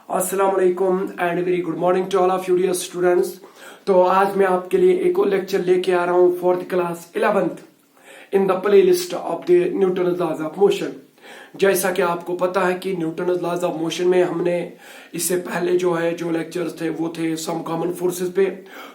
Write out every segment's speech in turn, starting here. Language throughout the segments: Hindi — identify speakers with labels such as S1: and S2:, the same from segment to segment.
S1: अस्सलाम वालेकुम and very good morning to all of you dear students. तो आज मैं आपके लिए एक और लेक्चर लेके आ रहा हूँ for the class 11th in the playlist of the Newton laws of motion. जैसा कि आपको पता है कि न्यूटन लॉज ऑफ मोशन में हमने इससे पहले जो लेक्चर्स थे वो थे सम कॉमन फोर्सेस पे।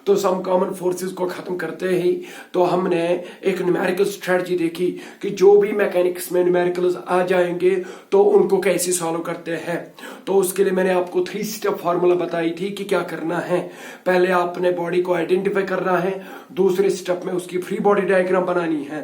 S1: तो सम कॉमन फोर्सेस को खत्म करते ही तो हमने एक न्यूमेरिकल स्ट्रेटजी देखी कि जो भी मैकेनिक्स में न्यूमेरिकल्स आ जाएंगे तो उनको कैसे सॉल्व करते हैं। तो उसके लिए मैंने आपको 3 स्टेप फॉर्मूला बताई थी कि क्या करना है। पहले आपने बॉडी को आइडेंटिफाई करना है, दूसरे स्टेप में उसकी फ्री बॉडी डायग्राम बनानी है।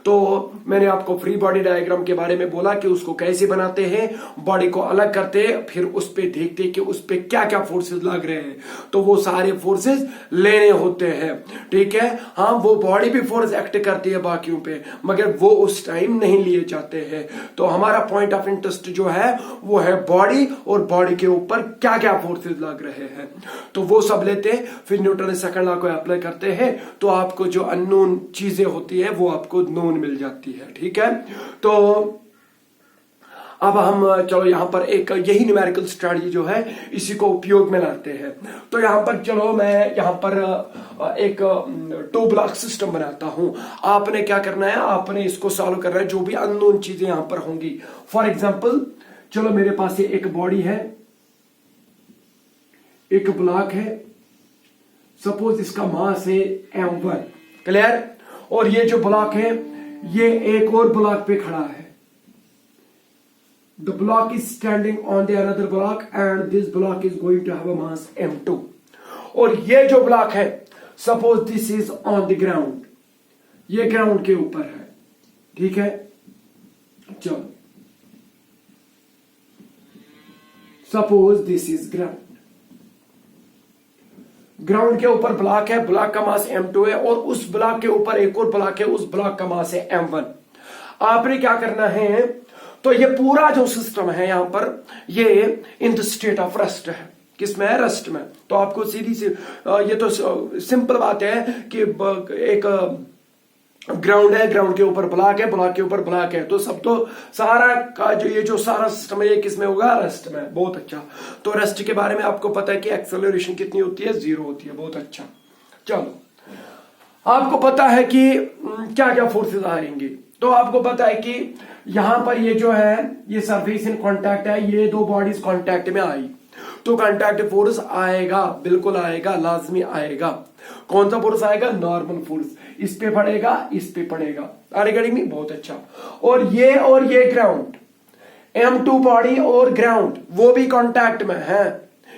S1: तो मैंने आपको फ्री बॉडी डायग्राम के बारे में बोला कि उसको कैसे बनाते हैं, बॉडी को अलग करते हैं, फिर उस पे देखते कि उस पे क्या क्या फोर्सेस लग रहे हैं। तो वो सारे फोर्सेस लेने होते हैं, ठीक है। हाँ, वो बॉडी भी फोर्स एक्ट करती है बाकियों पे, मगर वो उस टाइम नहीं लिए जाते हैं। तो हमारा पॉइंट ऑफ इंटरेस्ट जो है वो है बॉडी, और बॉडी के ऊपर क्या क्या फोर्सेस लग रहे हैं। तो वो सब लेते हैं, फिर न्यूटन सेकंड लॉ को अप्लाई करते हैं, तो आपको जो अननोन चीजें होती है वो आपको नोन मिल जाती है, ठीक है। तो अब हम चलो यहाँ पर एक यही न्यूमेरिकल स्ट्रेटजी जो है इसी को उपयोग में लाते हैं। तो यहाँ पर चलो मैं यहाँ पर एक 2 ब्लॉक सिस्टम बनाता हूं। आपने क्या करना है, आपने इसको सॉल्व करना है, जो भी अननोन चीजें यहाँ पर होंगी। फॉर एग्जाम्पल चलो मेरे पास ये एक बॉडी है, एक ब्लॉक है, सपोज इसका मास है m1, क्लियर। और ये जो ब्लॉक है ये एक और ब्लॉक पे खड़ा है। The block is standing on the another block and this block is going to have a mass m2। और ये जो ब्लॉक है suppose this is on the ground, ये ग्राउंड के ऊपर है, ठीक है। चलो suppose this is ground, ground के ऊपर ब्लॉक है, ब्लॉक का मास m2 है, और उस ब्लॉक के ऊपर एक और ब्लॉक है, उस ब्लॉक का मास है m1। आपने क्या करना है, तो ये पूरा जो सिस्टम है यहां पर ये in the state of rest है। किसमें है, रेस्ट में। तो आपको सीधी सी ये तो सिंपल बात है कि एक ग्राउंड है, ग्राउंड के ऊपर ब्लॉक है, ब्लॉक के ऊपर ब्लॉक है, तो सब तो सारा का ये जो सारा सिस्टम है ये किसमें होगा, रेस्ट में। बहुत अच्छा। तो रेस्ट के बारे में आपको पता है कि एक्सेलरेशन कितनी होती है, 0 होती है। बहुत अच्छा। चलो आपको पता है कि क्या क्या फोर्सेस आएंगे। तो आपको पता है कि यहां पर ये जो है ये सरफेस इन कांटेक्ट है, ये 2 बॉडीज कांटेक्ट में आई तो कांटेक्ट फोर्स आएगा, बिल्कुल आएगा, लाजमी आएगा। कौन सा फोर्स आएगा, नॉर्मल फोर्स। इस पे पड़ेगा, इस पे पड़ेगा। आगे में बहुत अच्छा। और ये ग्राउंड m2 बॉडी और ग्राउंड वो भी कांटेक्ट में है।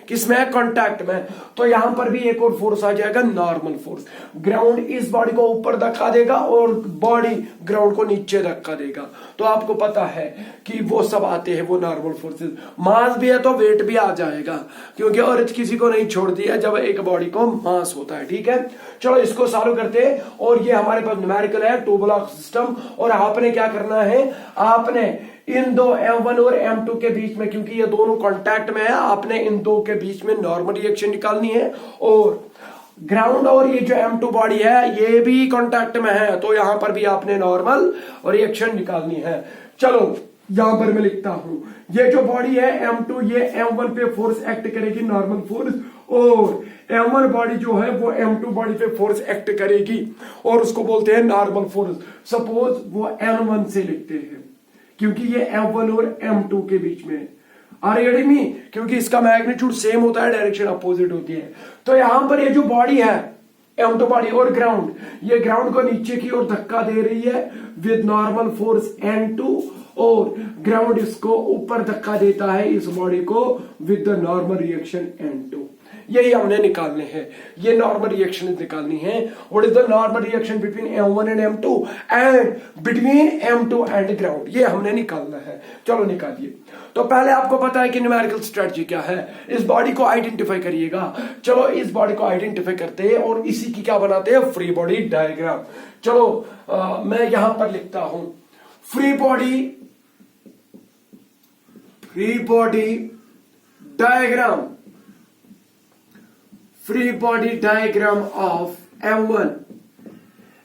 S1: किसमें है, कांटेक्ट में। तो यहां पर भी एक और फोर्स आ जाएगा, नॉर्मल फोर्स। ग्राउंड इस बॉडी को ऊपर धक्का देगा और बॉडी ग्राउंड को नीचे धक्का देगा। तो आपको पता है कि वो सब आते हैं, वो नॉर्मल फोर्सेस। मास भी है तो वेट भी आ जाएगा, क्योंकि औरत किसी को नहीं छोड़ती है जब एक बॉडी को मास होता है, ठीक है। चलो इसको सॉल्व करते हैं। और ये हमारे पास न्यूमेरिकल है, 2 ब्लॉक सिस्टम। और आपने क्या करना है, आपने इन दो m1 और m2 के बीच में, क्योंकि ये दोनों कांटेक्ट में है, आपने इन दो के बीच में नॉर्मल रिएक्शन निकालनी है। और ग्राउंड और ये जो m2 बॉडी है ये भी कांटेक्ट में है, तो यहां पर भी आपने नॉर्मल रिएक्शन निकालनी है। चलो यहां पर मैं लिखता हूं, ये जो बॉडी है m2 ये m1 पे फोर्स एक्ट करेगी, नॉर्मल फोर्स। और m1 बॉडी जो है वो m2 बॉडी पे फोर्स एक्ट करेगी, और उसको बोलते हैं नॉर्मल फोर्स। सपोज वो n1 से लिखते हैं, क्योंकि ये m1 और m2 के बीच में। आर में, क्योंकि इसका मैग्नीट्यूड सेम होता है, डायरेक्शन अपोजिट होती है। तो यहां पर ये जो बॉडी है m2 बॉडी और ग्राउंड, ये ग्राउंड को नीचे की ओर धक्का दे रही है विद नॉर्मल फोर्स n2, और ग्राउंड इसको ऊपर धक्का देता है इस बॉडी को with the normal reaction n2। यही हमने निकालने हैं, ये नॉर्मल रिएक्शन निकालनी है। What is the normal reaction between m1 and m2 and between m2 and ground, ये हमने निकालना है। चलो निकालिए। तो पहले आपको पता है कि न्यूमेरिकल स्ट्रेटजी क्या है, इस बॉडी को आइडेंटिफाई करिएगा। चलो इस बॉडी को आइडेंटिफाई करते हैं और इसी की क्या बनाते हैं, फ्री बॉडी डायग्राम। चलो मैं यहां पर लिखता हूं free body diagram, free body diagram of m1।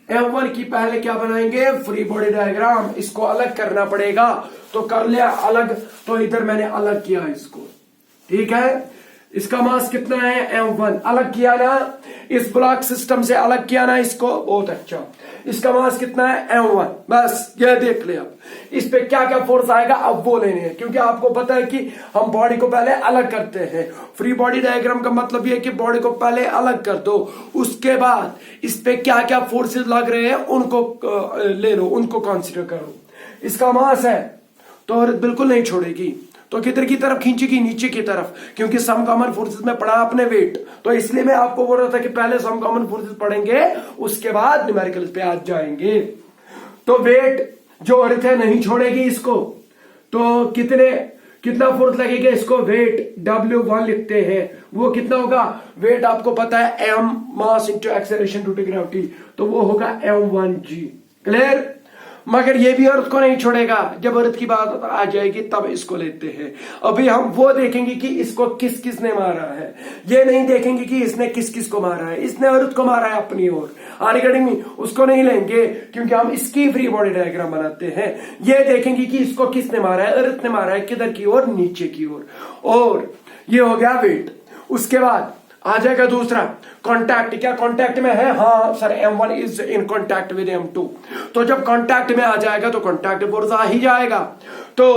S1: m1 की पहले क्या बनाएंगे, फ्री बॉडी डायग्राम। इसको अलग करना पड़ेगा, तो कर लिया अलग। तो इधर मैंने अलग किया इसको, ठीक है। इसका मास कितना है m1, अलग किया ना, इस ब्लॉक सिस्टम से अलग किया ना इसको, बहुत अच्छा। इसका मास कितना है m1, बस ये देख ले। अब इस पे क्या क्या फोर्स आएगा अब वो लेने हैं, क्योंकि आपको पता है कि हम बॉडी को पहले अलग करते हैं। फ्री बॉडी डायग्राम का मतलब ये कि बॉडी को पहले अलग कर दो, उसके बाद इस पे क्या क्या फोर्सेस लग रहे हैं उनको ले लो, उनको कंसीडर करो। इसका मास है तो औरत बिल्कुल नहीं छोड़ेगी, तो किधर की तरफ खींचेगी, नीचे की तरफ, क्योंकि सम कॉमन फोर्सेस में पढ़ा आपने वेट, तो इसलिए मैं आपको बोल रहा था कि पहले सम कॉमन फोर्सेस पढ़ेंगे उसके बाद न्यूमेरिकल्स पे आ जाएंगे। तो वेट जो अर्थ है नहीं छोड़ेगी इसको, तो कितना फोर्स लगेगा इसको, वेट W1 लिखते हैं, वो कितना होगा, वेट आपको पता है m mass into acceleration due to gravity, तो वो होगा m1g। क्लियर। मगर ये भी अर्थ को नहीं छोड़ेगा, जब अर्थ की बात आ जाएगी तब इसको लेते हैं। अभी हम वो देखेंगे कि इसको किस किस ने मारा है, ये नहीं देखेंगे कि इसने किस किस को मारा है। इसने अर्थ को मारा है अपनी ओर, अनअकैडमी उसको नहीं लेंगे क्योंकि हम इसकी फ्री बॉडी डायग्राम बनाते हैं। ये देखेंगे कि इसको किसने मारा है, अर्थ ने मारा है, किधर की ओर, नीचे की ओर। और ये हो गया वेट। उसके बाद आ जाएगा दूसरा कॉन्टैक्ट। क्या कॉन्टैक्ट में है, हाँ sir m1 is in contact with m2, तो जब कॉन्टैक्ट में आ जाएगा तो कॉन्टैक्ट फोर्स आ ही जाएगा। तो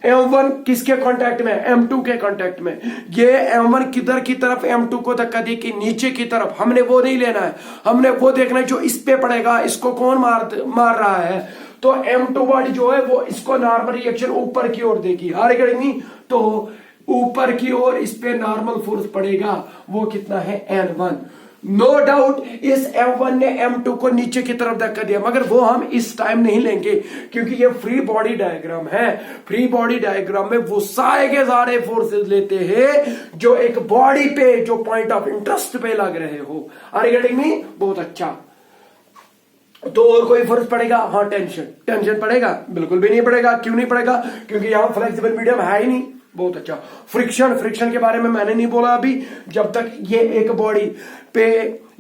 S1: m1 किसके कॉन्टैक्ट में, m2 के कॉन्टैक्ट में। ये m1 किधर की तरफ m2 को धक्का दी कि नीचे की तरफ, हमने वो नहीं लेना है, हमने वो देखना है जो इस पे पड़ेगा, इसको कौन मार रहा है। तो m2 बॉडी जो है वो इसको नॉर्मल रिएक्शन ऊपर की ओर देगी, हर अकेडमी, तो ऊपर की ओर इस पे नॉर्मल फोर्स पड़ेगा, वो कितना है n1। नो डाउट इस m1 ने m2 को नीचे की तरफ धक्का दिया, मगर वो हम इस टाइम नहीं लेंगे क्योंकि ये फ्री बॉडी डायग्राम है। फ्री बॉडी डायग्राम में वो सारे फोर्सेस लेते हैं जो एक बॉडी पे, जो पॉइंट ऑफ इंटरेस्ट पे लग रहे हो। Are getting me? बहुत अच्छा। तो और कोई फोर्स पड़ेगा, हाँ टेंशन पड़ेगा, बिल्कुल भी नहीं पड़ेगा। क्यों नहीं पड़ेगा, क्योंकि यहां फ्लेक्सिबल मीडियम है ही नहीं। बहुत अच्छा। फ्रिक्शन के बारे में मैंने नहीं बोला अभी, जब तक ये एक बॉडी पे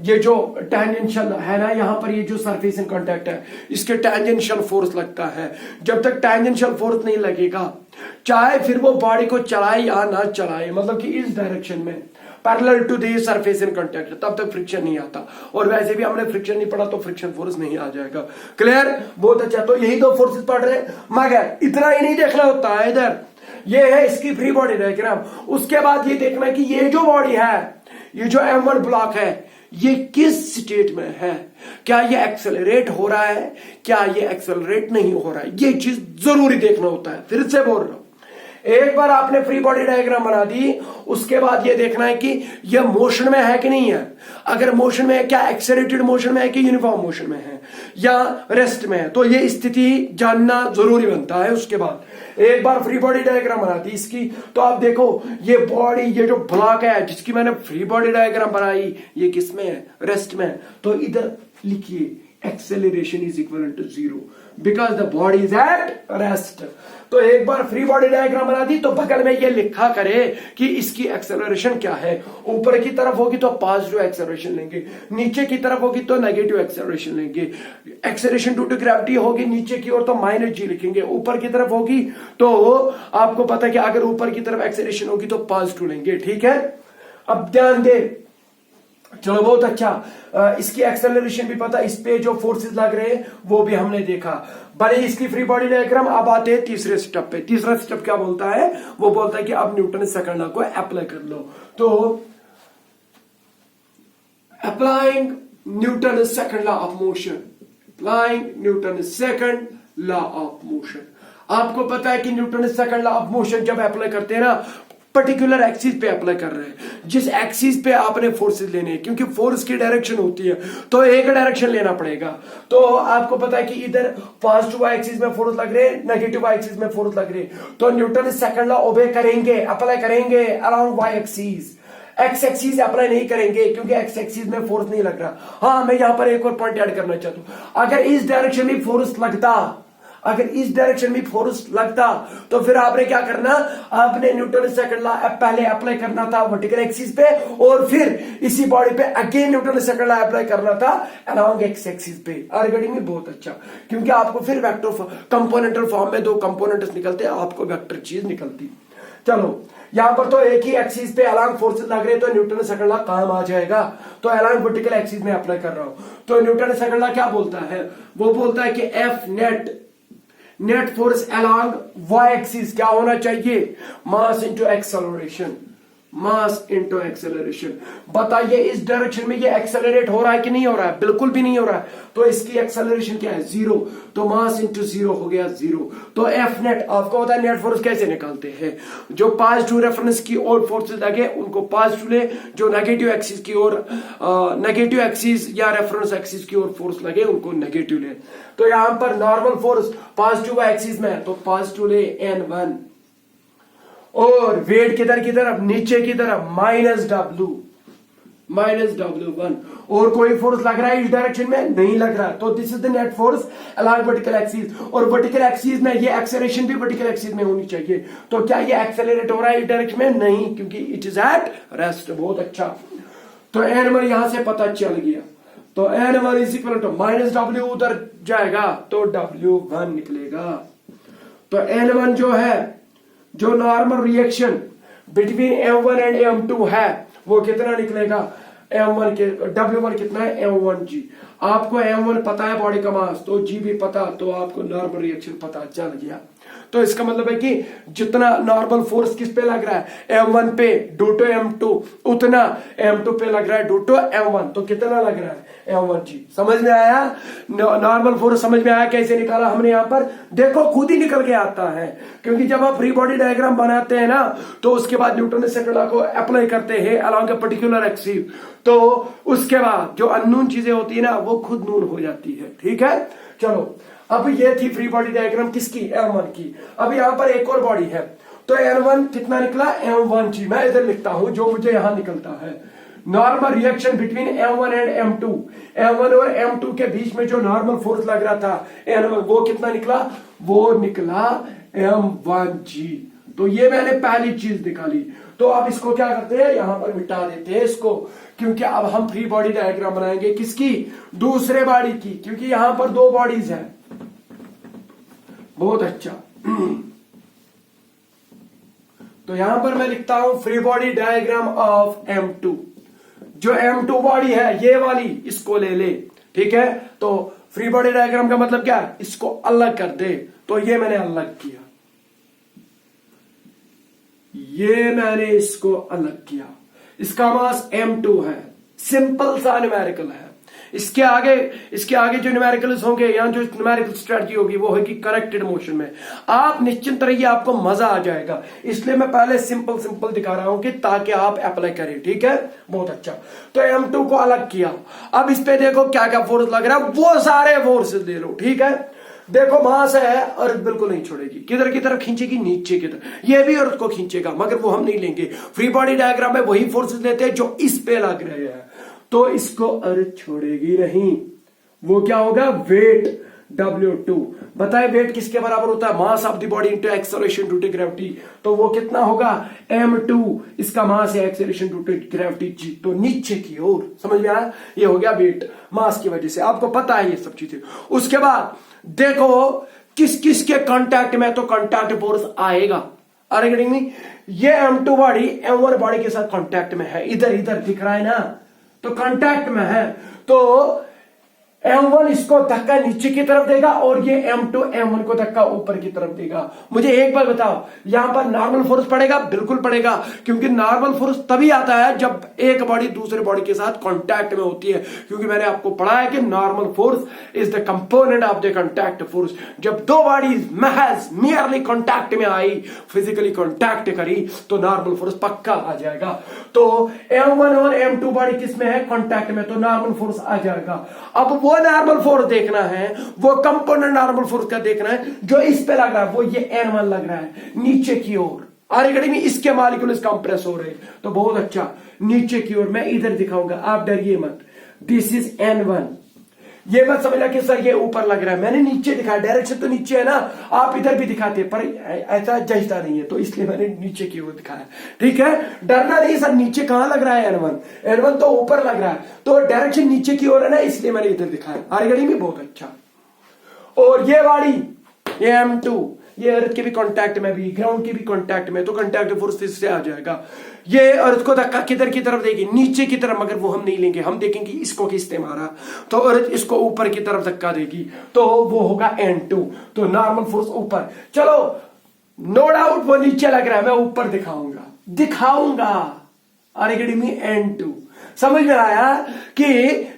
S1: ये जो टेंजेंशियल है ना, यहां पर ये जो सरफेस इन कांटेक्ट है, इसके टेंजेंशियल फोर्स लगता है। जब तक टेंजेंशियल फोर्स नहीं लगेगा, चाहे फिर वो बॉडी को चलाए या ना चलाए, मतलब कि इस डायरेक्शन में parallel to the surface in contact, तब तक फ्रिक्शन नहीं आता। और वैसे भी हमने फ्रिक्शन नहीं पढ़ा तो फ्रिक्शन फोर्स नहीं आ जाएगा। क्लियर? बहुत अच्छा। तो यही दो फोर्सेस पढ़ रहे, मगर इतना ही नहीं देखना होता है। इधर ये है इसकी फ्री बॉडी डायग्राम। उसके बाद ये देखना है कि ये जो बॉडी है, ये जो m1 ब्लॉक है, ये किस स्टेट में है। क्या ये एक्सेलरेट हो रहा है, क्या ये एक्सेलरेट नहीं हो रहा है, ये चीज जरूरी देखना होता है। फिर से बोल रहा हूं, एक बार आपने फ्री बॉडी डायग्राम बना दी, उसके बाद ये देखना है कि ये मोशन में है कि नहीं है। अगर मोशन में है, क्या एक्सेलरेटेड मोशन में है कि यूनिफॉर्म मोशन में है या रेस्ट में है, तो ये स्थिति जानना जरूरी बनता है। उसके बाद एक बार फ्री बॉडी डायग्राम बना दी इसकी, तो आप देखो ये बॉडी, ये जो ब्लॉक है जिसकी मैंने फ्री बॉडी डायग्राम बनाई, ये किस में है, रेस्ट में है। तो इधर लिखिए acceleration is equal to 0 because the body is at rest. तो एक बार फ्री बॉडी डायग्राम बना दी तो बगल में ये लिखा करे कि इसकी एक्सेलरेशन क्या है। ऊपर की तरफ होगी तो पॉजिटिव एक्सेलरेशन लेंगे, नीचे की तरफ होगी तो नेगेटिव एक्सेलरेशन लेंगे। एक्सेलरेशन ड्यू टू ग्रेविटी होगी नीचे की ओर तो -g लिखेंगे, ऊपर की तरफ होगी तो आपको पता है कि अगर ऊपर की तरफ एक्सेलरेशन होगी तो पॉजिटिव लेंगे। ठीक है, अब ध्यान दे। चलो बहुत अच्छा। इसकी एक्सेलरेशन भी पता, इस पे जो फोर्सेस लग रहे हैं वो भी हमने देखा। भले इसकी फ्री बॉडी डायग्राम। अब आते हैं तीसरे स्टेप पे। तीसरा स्टेप क्या बोलता है, वो बोलता है कि अब न्यूटन सेकंड लॉ को अप्लाई कर लो। तो applying Newton second law of motion, applying Newton second law of motion. आपको पता है कि Newton second law of motion जब अप्लाई करते हैं ना, पर्टिकुलर एक्सिस पे अप्लाई कर रहे हैं। जिस एक्सिस पे आपने फोर्सेस लेने हैं, क्योंकि फोर्स की डायरेक्शन होती है तो एक डायरेक्शन लेना पड़ेगा। तो आपको पता है कि इधर पॉजिटिव एक्सिस में फोर्स लग रहे हैं, नेगेटिव एक्सिस में फोर्स लग रहे हैं, तो न्यूटन सेकंड लॉ ओबे करेंगे, अप्लाई करेंगे around Y axis. X axis apply नहीं करेंगे क्योंकि एक्स एक्सिस में फोर्स नहीं लग रहा। हाँ, मैं यहां पर एक और पॉइंट ऐड करना चाहता हूं। अगर इस डायरेक्शन में फोर्स लगता, अगर इस डायरेक्शन में फोर्स लगता तो फिर आपने क्या करना, आपने न्यूटन सेकंड लॉ पहले अप्लाई करना था वर्टिकल एक्सिस पे, और फिर इसी बॉडी पे again Newton second law apply करना था अलोंग एक्स एक्सिस पे। आर्गेटिंग में बहुत अच्छा, क्योंकि आपको फिर वेक्टर कंपोनेंटल फॉर्म में दो कंपोनेंट्स निकलते हैं, आपको वेक्टर चीज निकलती। चलो यहां पर तो एक ही एक्सिस पे अलांग फोर्सेस लग रहे हैं, तो न्यूटन सेकंड लॉ काम आ जाएगा। तो अलांग वर्टिकल एक्सिस में अप्लाई कर रहा हूं, तो न्यूटन सेकंड लॉ क्या बोलता है, वो बोलता है कि F net force along Y axis क्या होना चाहिए, mass into acceleration, mass into acceleration. बताइए इस डायरेक्शन में ये एक्सेलरेट हो रहा है कि नहीं हो रहा है, बिल्कुल भी नहीं हो रहा है, तो इसकी एक्सेलरेशन क्या है, 0, तो मास इंटू 0 हो गया 0। तो एफ नेट, आपको पता है नेट फोर्स कैसे निकालते हैं, जो पॉजिटिव रेफरेंस की ओर फोर्सेस लगे उनको पॉजिटिव ले, जो नेगेटिव एक्सिस की ओर नेगेटिव एक्सिस या रेफरेंस एक्सिस की ओर फोर्स लगे उनको नेगेटिव ले। तो यहां पर नॉर्मल फोर्स पॉजिटिव एक्सिस में है तो पॉजिटिव ले N1, और वेट किधर की तरफ, नीचे की तरफ, माइनस W1, और कोई फोर्स लग रहा है इस डायरेक्शन में, नहीं लग रहा, तो this is the net force along vertical axis. और वर्टिकल एक्सिस में ये एक्सेलरेशन भी वर्टिकल एक्सिस में होनी चाहिए, तो क्या ये एक्सेलरेट हो रहा है इस डायरेक्शन में, नहीं, क्योंकि इट इज एट रेस्ट। बहुत अच्छा, तो N1 यहां से पता चल गया, तो N1 is equal to minus W उधर जाएगा तो W1 निकलेगा। तो N1 जो है, जो normal reaction between M1 and M2 है वो कितना निकलेगा, M1 के W1 कितना है, M1G। आपको M1 पता है बॉडी का मास, तो G भी पता, तो आपको नॉर्मल रिएक्शन पता चल गया। तो इसका मतलब है कि जितना नॉर्मल फोर्स किस पे लग रहा है, M1 पे ड्यू टू M2, उतना M2 पे लग रहा है ड्यू टू M1, तो कितना लग रहा है, M1G। समझ में आया, नॉर्मल फोर्स समझ में आया कैसे निकाला हमने, यहां पर देखो खुद ही निकल के आता है, क्योंकि जब आप फ्री बॉडी डायग्राम बनाते हैं ना, तो उसके बाद न्यूटन सेकंड लॉ को अप्लाई करते हैं अलोंग ए पर्टिकुलर एक्सिस, तो उसके बाद जो अननोन चीजें होती है ना वो खुद नून हो जाती है। ठीक है, चलो अब ये थी फ्री बॉडी डायग्राम किसकी, M1 की। अब यहां पर एक और बॉडी है, तो N1 कितना निकला, M1G। मैं इधर लिखता हूं जो मुझे यहां निकलता है, normal reaction between M1 and M2, M1 और M2 के बीच में जो नॉर्मल फोर्स लग रहा था N1, वो कितना निकला, वो निकला M1G। तो ये मैंने पहली चीज निकाली। तो अब इसको क्या करते हैं, यहां पर मिटा देते हैं इसको, क्योंकि अब हम फ्री बॉडी डायग्राम बनाएंगे किसकी, दूसरे बॉडी की, क्योंकि यहां पर दो बॉडीज है। बहुत अच्छा, तो यहां पर मैं लिखता हूं free body diagram of M2। जो M2 बॉडी है ये वाली, इसको ले ले, ठीक है। तो फ्री बॉडी डायग्राम का मतलब क्या है, इसको अलग कर दे, तो ये मैंने अलग किया, ये मैंने इसको अलग किया। इसका मास M2 है, सिंपल सा न्यूमेरिकल है। इसके आगे जो न्यूमेरिकल्स होंगे, यहां जो न्यूमेरिकल स्ट्रेटजी होगी वो होगी करेक्टेड मोशन में। आप निश्चिंत रहिए, आपको मजा आ जाएगा, इसलिए मैं पहले सिंपल दिखा रहा हूं कि ताकि आप अप्लाई करें। ठीक है, बहुत अच्छा। तो M2 को अलग किया, अब इस पे देखो क्या क्या फोर्स लग रहा है, वो सारे फोर्सेस ले लो। ठीक है, देखो मास है और बिल्कुल नहीं छोड़ेगी, किधर की तरफ खींचेगी, नीचे की तरफ। ये भी अर्थ को खींचेगा, मगर वो हम नहीं लेंगे। फ्री बॉडी डायग्राम में वही फोर्सेस लेते हैं जो इस पे लग रहे हैं, तो इसको अर्थ छोड़ेगी नहीं। वो क्या होगा, वेट W2। बताए वेट किसके बराबर होता है, mass of the body into acceleration due to gravity. तो वो कितना होगा, M2, इसका मास है acceleration due to gravity G, तो नीचे की ओर। समझ में आया, ये हो गया वेट मास की वजह से, आपको पता है ये सब चीजें। उसके बाद देखो किस किस के कांटेक्ट में, तो कांटेक्ट फोर्स आएगा, नहीं, ये M2 बॉडी M1 बॉडी के साथ कांटेक्ट में है, इधर दिख रहा है ना, तो कांटेक्ट में है, तो M1 इसको धक्का नीचे की तरफ देगा और ये M2 M1 को धक्का ऊपर की तरफ देगा। मुझे एक बार बताओ, यहां पर नॉर्मल फोर्स पड़ेगा, बिल्कुल पड़ेगा, क्योंकि नॉर्मल फोर्स तभी आता है जब एक बॉडी दूसरे बॉडी के साथ कांटेक्ट में होती है, क्योंकि मैंने आपको पढ़ा है कि normal force is the component of the contact force. जब दो बॉडीज महज मियरली कांटेक्ट में आई, फिजिकली कांटेक्ट करी, तो नॉर्मल फोर्स पक्का आ जाएगा। तो M1 और M2 बॉडी किसमें है, कांटेक्ट में, तो नॉर्मल फोर्स आ जाएगा। अब वो नॉर्मल फोर्स देखना है, वो कंपोनेंट नॉर्मल फोर्स का देखना है जो इस पे लग रहा है, वो ये N1 लग रहा है नीचे की ओर। आरगड़ी में इसके मॉलिक्यूल्स कंप्रेस हो रहे, तो बहुत अच्छा, नीचे की ओर। मैं इधर दिखाऊंगा, आप डरिए मत। This is N1। ये मत समझना कि सर ये ऊपर लग रहा है, मैंने नीचे दिखाया, डायरेक्शन तो नीचे है ना, आप इधर भी दिखाते पर ऐसा जचता नहीं है, तो इसलिए मैंने नीचे की ओर दिखाया। ठीक है, डरना नहीं सर, नीचे कहां लग रहा है N1 तो ऊपर लग रहा है, तो डायरेक्शन नीचे की ओर है ना, इसलिए मैंने इधर दिखाया। आरगड़ी में बहुत अच्छा। और ये वाली ये M2, ये अर्थ के भी कांटेक्ट में भी, ग्राउंड के भी कांटेक्ट में, तो कांटेक्ट फोर्स इससे आ जाएगा। ये अर्थ को धक्का किधर की तरफ देगी, नीचे की तरफ, मगर वो हम नहीं लेंगे, हम देखेंगे इसको किसने मारा, तो अर्थ इसको ऊपर की तरफ धक्का देगी, तो वो होगा N2। तो नॉर्मल फोर्स ऊपर, चलो नो डाउट वो नीचे लग रहा है, मैं ऊपर दिखाऊंगा अरेगेडमी N2। समझ में आया कि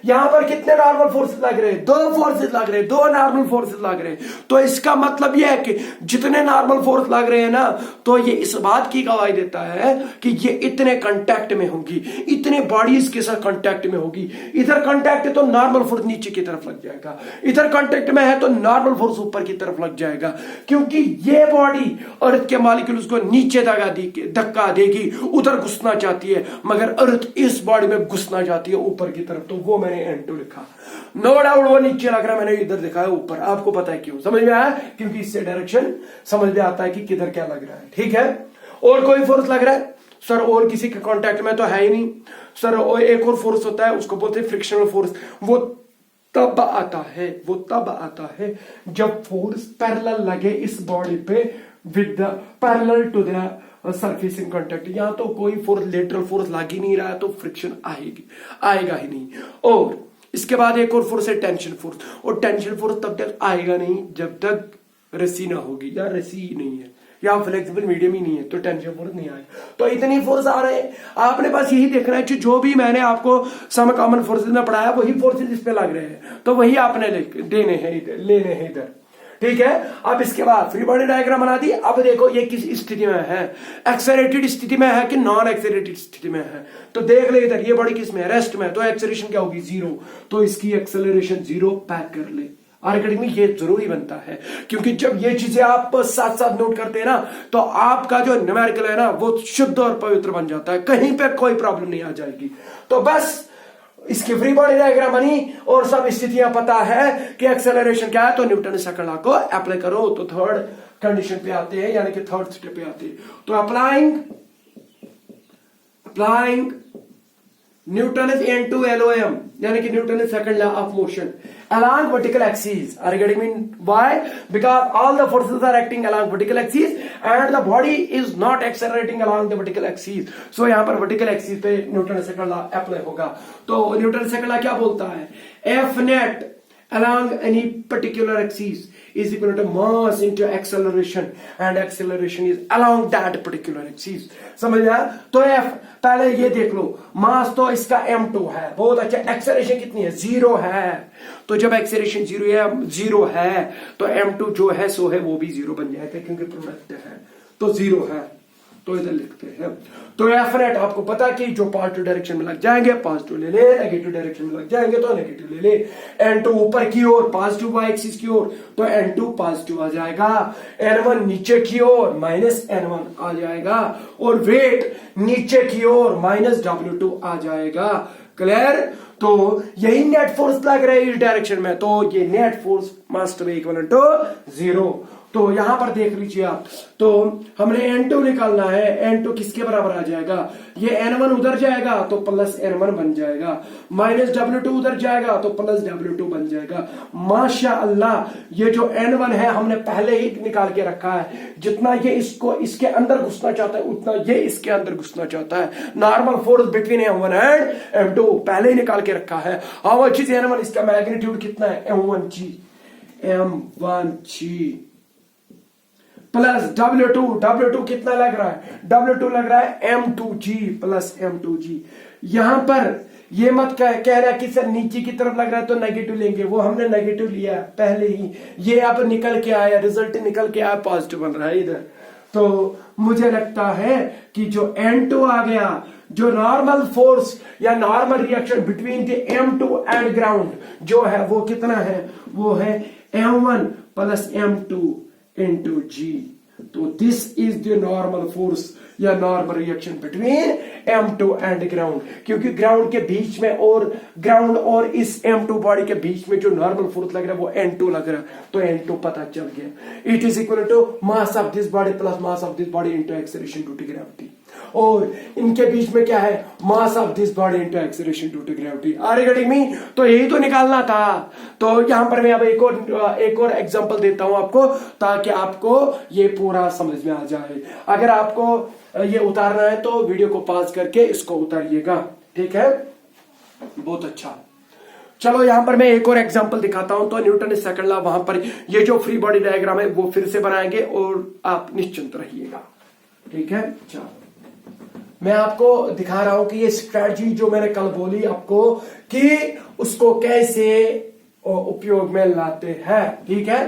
S1: यहां पर कितने नॉर्मल फोर्सेस लग रहे हैं, 2 फोर्सेस लग रहे हैं, 2 नॉर्मल फोर्सेस लग रहे हैं। तो इसका मतलब यह है कि जितने नॉर्मल फोर्स लग रहे हैं ना, तो ये इस बात की गवाही देता है कि ये इतने कांटेक्ट में होगी, इतने बॉडीज के साथ कांटेक्ट में होगी। इधर कांटेक्ट है तो नॉर्मल फोर्स नीचे की तरफ लग जाएगा, इधर कांटेक्ट में है तो नॉर्मल फोर्स ऊपर की तरफ लग जाएगा, क्योंकि ये बॉडी अर्थ के मॉलिक्यूल उसको नीचे धक्का देगी, उधर घुसना चाहती है, मगर अर्थ इस बॉडी में घुसना चाहती है ऊपर की तरफ, तो वो मैंने N2 लिखा। नो डाउट वो नीचे लग रहा है, मैंने इधर दिखाया ऊपर। आपको पता है क्यों, समझ में आया, क्योंकि इससे डायरेक्शन समझ में आता है कि किधर क्या लग रहा है। ठीक है, और कोई फोर्स लग रहा है सर? और किसी के कांटेक्ट में तो है ही नहीं सर। और एक और फोर्स होता है, उसको बोलते हैं फ्रिक्शनल फोर्स। वो तब आता है जब फोर्स पैरेलल लगे इस बॉडी पे with the parallel to the surface in contact. यहां तो कोई फोर्स, लेटरल फोर्स लग ही नहीं रहा है, तो फ्रिक्शन आएगा ही नहीं। और इसके बाद एक और फोर्स है टेंशन फोर्स, और टेंशन फोर्स तब तक आएगा नहीं जब तक रस्सी ना होगी, या रस्सी ही नहीं है, या फ्लेक्सिबल मीडियम ही नहीं है, तो टेंशन फोर्स नहीं आएगा। तो इतनी फोर्स आ रहे हैं, आपने बस यही देखना है कि जो भी मैंने आपको सम कॉमन फोर्सेज में पढ़ाया वही फोर्सेज इस पे लग रहे हैं, तो वही आपने लेने हैं इधर। ठीक है, अब इसके बाद फ्री बॉडी डायग्राम बना दी। अब देखो ये किस स्थिति में है, एक्सेलरेटेड स्थिति में है कि नॉन एक्सेलरेटेड स्थिति में है। तो देख ले इधर, ये बॉडी किस में है, रेस्ट में, तो एक्सेलरेशन क्या होगी, 0। तो इसकी एक्सेलरेशन 0 पैक कर ले। आर्किटेक्ट में ये जरूरी बनता है, क्योंकि जब ये चीजें आप साथ साथ नोट करते हैं ना, तो आपका जो न्यूमेरिकल है ना वो शुद्ध और पवित्र बन जाता है, कहीं पे कोई प्रॉब्लम नहीं आ जाएगी। तो बस इसकी फ्री बॉडी डायग्राम बनी और सब स्थितियां पता है कि एक्सेलरेशन क्या है, तो न्यूटन सेकंड लॉ को अप्लाई करो। तो थर्ड कंडीशन पे आते हैं, यानी कि थर्ड स्टेप पे आते हैं। तो applying Newton is N2 LOM, यानी कि Newton is second law of motion along vertical axis. Are you getting me? Why? Because all the forces are acting along vertical axis and the body is not accelerating along the vertical axis. So यहाँ पर vertical axis पे न्यूटन सेकंड लॉ अप्लाई होगा। तो न्यूटन सेकंड लॉ क्या बोलता है, F net along any particular axis is equal to mass into acceleration, and acceleration is along that particular axis. समझ आया? तो F, पहले ये देख लो, मास तो इसका M2 है, बहुत अच्छा। एक्सेलरेशन कितनी है, 0 है। तो जब एक्सेलरेशन 0 है तो M2 जो है सो है वो भी 0 बन जाएगा, क्योंकि प्रोडक्ट है तो 0 है। तो इधर लिखते हैं, तो एफ नेट आपको पता कि जो पॉजिटिव डायरेक्शन में लग जाएंगे पॉजिटिव ले ले, नेगेटिव डायरेक्शन में लग जाएंगे तो नेगेटिव ले ले। N2 ऊपर की ओर पॉजिटिव वाई एक्सिस की ओर, तो N2 पॉजिटिव आ जाएगा। N1 नीचे की ओर -N1 आ जाएगा, और वेट नीचे की ओर -W2 आ जाएगा। क्लियर? तो यही नेट फोर्स लग रहा है इस डायरेक्शन में, तो ये net force must be equal to 0। तो यहां पर देख लीजिए आप, तो हमने N2 निकालना है। N2 किसके बराबर आ जाएगा, ये N1 उधर जाएगा तो +N1 बन जाएगा, -W2 उधर जाएगा तो +W2 बन जाएगा। माशाअल्लाह, ये जो N1 है हमने पहले ही निकाल के रखा है। जितना ये इसके अंदर घुसना चाहता है उतना ये इसके अंदर घुसना चाहता है। Normal force between M1 and M2 पहले ही निकाल के रखा है। हाउ मच इज N1, इसका मैग्नीट्यूड कितना है, M1G प्लस W2 कितना लग रहा है, W2 लग रहा है M2G प्लस M2G। यहां पर ये मत कह रहा कि सर नीचे की तरफ लग रहा है तो नेगेटिव लेंगे, वो हमने नेगेटिव लिया पहले ही। ये अब निकल के आया, रिजल्ट निकल के आया, पॉजिटिव बन रहा है इधर। तो मुझे लगता है कि जो N2 आ गया, जो नॉर्मल फोर्स या normal reaction between the M2 and ground जो है वो कितना है, वो है M1 plus M2 into G। तो this is the normal force या normal reaction between M2 and ground, क्योंकि ग्राउंड के बीच में और ग्राउंड और इस M2 बॉडी के बीच में जो नॉर्मल फोर्स लग रहा है वो N2 लग रहा है, तो N2 पता चल गया। It is equal to mass of this body plus mass of this body into acceleration due to gravity. और इनके बीच में क्या है, mass of this body into acceleration due to gravity. Are you getting me? तो यही तो निकालना था। तो यहां पर मैं अब एक और एग्जांपल देता हूं आपको, ताकि आपको ये पूरा समझ में आ जाए। अगर आपको ये उतारना है तो वीडियो को पॉज करके इसको उतारिएगा, ठीक है? बहुत अच्छा। चलो यहां पर मैं एक और एग्जांपल दिखाता हूं। तो न्यूटन सेकंड लॉ, वहां पर ये जो फ्री बॉडी डायग्राम है वो फिर से बनाएंगे और आप निश्चिंत रहिएगा, ठीक है? चलो मैं आपको दिखा रहा हूं कि ये स्ट्रेटजी जो मैंने कल बोली आपको, कि उसको कैसे उपयोग में लाते हैं, ठीक है?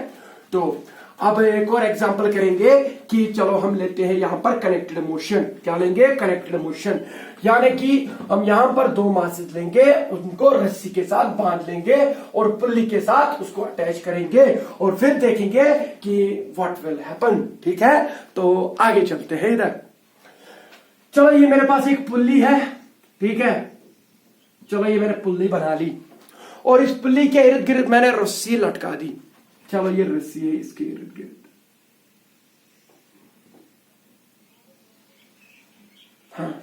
S1: तो अब एक और एग्जांपल करेंगे कि चलो हम लेते हैं यहां पर कनेक्टेड मोशन। क्या लेंगे? Connected motion. यानी कि हम यहां पर दो मासेस लेंगे, उनको रस्सी के साथ बांध लेंगे और पुल्ली के साथ उसको अटैच करेंगे और फिर देखेंगे कि व्हाट विल हैपन, ठीक है? तो आगे चलते हैं इधर। चलो ये मेरे पास एक पुल्ली है, ठीक है? चलो ये मैंने पुल्ली बना ली और इस पुल्ली के इर्द गिर्द मैंने रस्सी लटका दी। चलो ये रस्सी है इसके इर्द गिर्द। हाँ,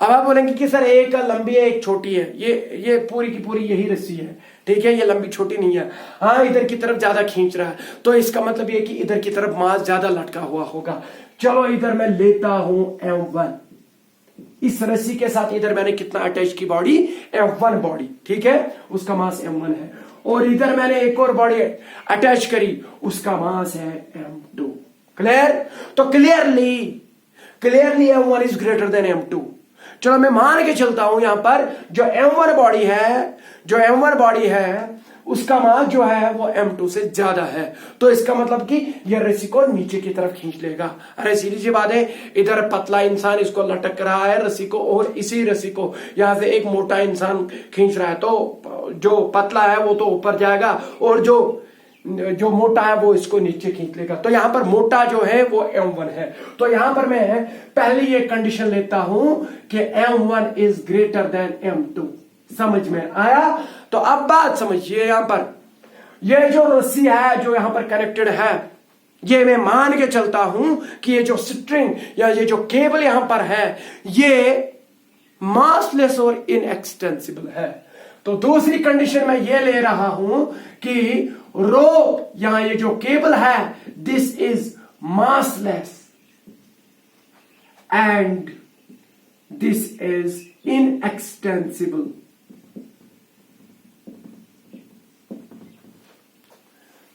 S1: अब आप बोलेंगे कि सर एक लंबी है एक छोटी है। ये पूरी की पूरी यही रस्सी है, ठीक है? ये लंबी छोटी नहीं है। हाँ, इधर की तरफ ज्यादा खींच रहा है, तो इसका मतलब ये कि इधर की तरफ मास ज्यादा लटका हुआ होगा। चलो इधर मैं लेता हूं M1, इस रस्सी के साथ इधर मैंने कितना अटैच की बॉडी, M1 बॉडी, ठीक है? उसका मास M1 है। और इधर मैंने एक और बॉडी अटैच करी, उसका मास है M2। क्लियर? तो clearly M1 is greater than M2। चलो मैं मान के चलता हूं यहां पर जो M1 बॉडी है उसका मास जो है वो M2 से ज्यादा है। तो इसका मतलब कि यह रस्सी को नीचे की तरफ खींच लेगा। अरे सीधी सी बात है, इधर पतला इंसान इसको लटक रहा है रस्सी को, और इसी रस्सी को यहां से एक मोटा इंसान खींच रहा है, तो जो पतला है वो तो ऊपर जाएगा और जो मोटा है वो इसको नीचे खींच लेगा। तो यहां पर मोटा जो है वो M1 है। तो यहां पर मैं पहली ये कंडीशन लेता हूं कि M1 is greater than M2। समझ में आया? तो अब बात समझिए, यहां पर ये जो रस्सी है जो यहां पर कनेक्टेड है, ये मैं मान के चलता हूं कि ये जो स्ट्रिंग या ये जो केबल यहां पर है ये मासलेस और इनएक्सटेंसिबल है। तो दूसरी कंडीशन में ये ले रहा हूं कि रोप या ये जो केबल है this is massless and this is inextensible.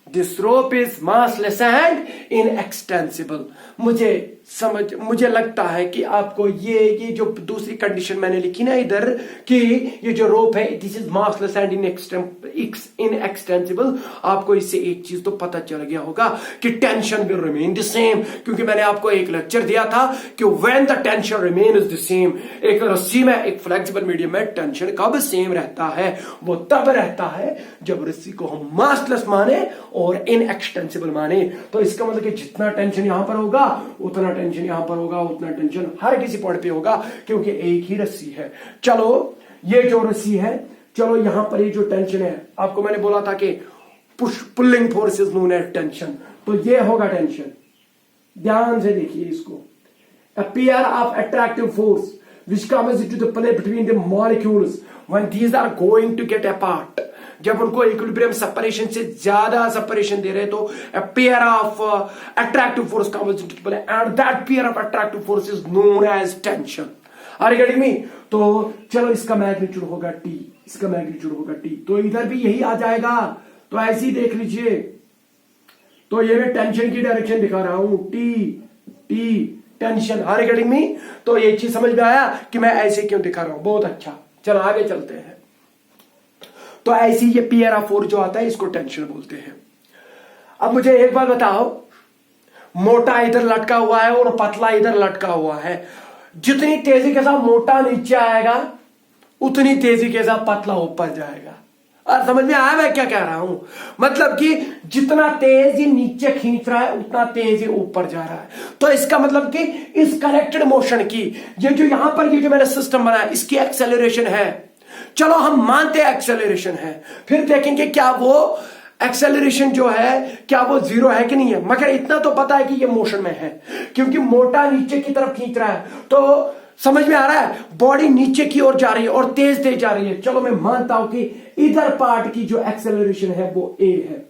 S1: This rope is massless and inextensible। मुझे लगता है कि आपको ये जो दूसरी कंडीशन मैंने लिखी ना इधर कि ये जो रोप है this is massless and inextensible, आपको इससे एक चीज तो पता चल गया होगा कि tension will remain the same. क्योंकि मैंने आपको एक लेक्चर दिया था कि when the tension remain is the same, एक रस्सी में एक फ्लेक्सिबल मीडियम में टेंशन कब सेम रहता है? वो तब रहता है जब रस्सी को हम मासलेस माने और इनएक्सटेंसिबल माने। तो इसका मतलब कि जितना टेंशन यहां पर होगा उतना टेंशन यहां पर होगा, उतना टेंशन हर किसी पॉइंट पे होगा, क्योंकि एक ही रस्सी है। चलो ये जो रस्सी है, चलो यहां पर ये जो टेंशन है, आपको मैंने बोला था कि pulling force is known as tension, तो ये होगा टेंशन। ध्यान से देखिए इसको, a pair of attractive force which comes into the play between the molecules when these are going to get apart। जब उनको इक्विलिब्रियम सेपरेशन से ज्यादा सेपरेशन दे रहे तो a pair of attractive force comes into play and that pair of attractive force is known as tension। Are you getting me? तो चलो इसका मैग्नीट्यूड होगा T, इसका मैग्नीट्यूड होगा T, तो इधर भी यही आ जाएगा। तो ऐसे ही देख लीजिए, तो ये मैं टेंशन की डायरेक्शन दिखा रहा हूं, T tension. Are you getting me? तो ये चीज समझ में आया कि मैं ऐसे क्यों दिखा रहा हूं? बहुत अच्छा। चलो आगे चलते हैं। तो ऐसी ये पेयर ऑफ फोर्स जो आता है इसको टेंशन बोलते हैं। अब मुझे एक बात बताओ, मोटा इधर लटका हुआ है और पतला इधर लटका हुआ है, जितनी तेजी के साथ मोटा नीचे आएगा उतनी तेजी के साथ पतला ऊपर जाएगा। और समझ में आया मैं क्या कह रहा हूं? मतलब कि जितना तेज ये नीचे खींच रहा है उतना तेज ये ऊपर जा रहा है। तो इसका मतलब कि इस कनेक्टेड मोशन की ये जो यहां पर ये जो मैंने सिस्टम बनाया इसकी एक्सेलरेशन है, चलो हम मानते हैं एक्सेलरेशन है, फिर देखेंगे क्या वो एक्सेलरेशन जो है क्या वो जीरो है कि नहीं है, मगर इतना तो पता है कि ये मोशन में है क्योंकि मोटा नीचे की तरफ खींच रहा है। तो समझ में आ रहा है, बॉडी नीचे की ओर जा रही है और तेज तेज जा रही है। चलो मैं मानता हूं कि इधर पार्ट की जो एक्सेलरेशन है वो ए है।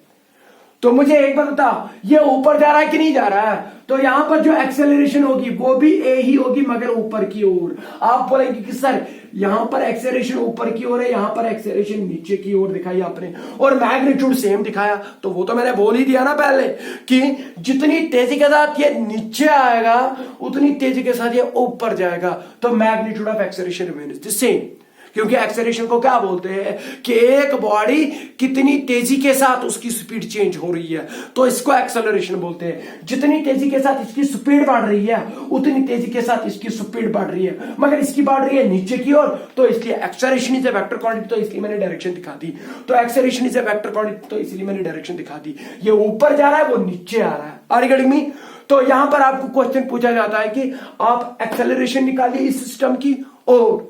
S1: तो मुझे एक बात बताओ, ये ऊपर जा रहा है कि नहीं जा रहा है? तो यहां पर जो एक्सेलरेशन होगी वो भी ए ही होगी मगर ऊपर की ओर। आप बोलेंगे कि सर यहां पर एक्सेलरेशन ऊपर की ओर है, यहां पर एक्सेलरेशन नीचे की ओर दिखाई आपने और मैग्नीट्यूड सेम दिखाया। तो वो तो मैंने बोल ही दिया ना पहले कि जितनी तेजी के साथ ये नीचे आएगा उतनी तेजी के साथ ये ऊपर जाएगा। तो magnitude of acceleration remains the same, क्योंकि एक्सेलरेशन को क्या बोलते हैं कि एक बॉडी कितनी तेजी के साथ उसकी स्पीड चेंज हो रही है, तो इसको एक्सेलरेशन बोलते हैं। जितनी तेजी के साथ इसकी स्पीड बढ़ रही है उतनी तेजी के साथ इसकी स्पीड बढ़ रही है, मगर इसकी बढ़ रही है नीचे की ओर, तो इसलिए acceleration is a vector quantity, तो इसलिए मैंने डायरेक्शन दिखा दी। तो acceleration is a vector quantity, तो इसलिए मैंने डायरेक्शन दिखा दी। ये ऊपर जा रहा है, वो नीचे आ रहा है। Are you getting me? तो यहां पर आपको क्वेश्चन पूछा जाता है कि आप एक्सेलरेशन निकालिए इस सिस्टम की, और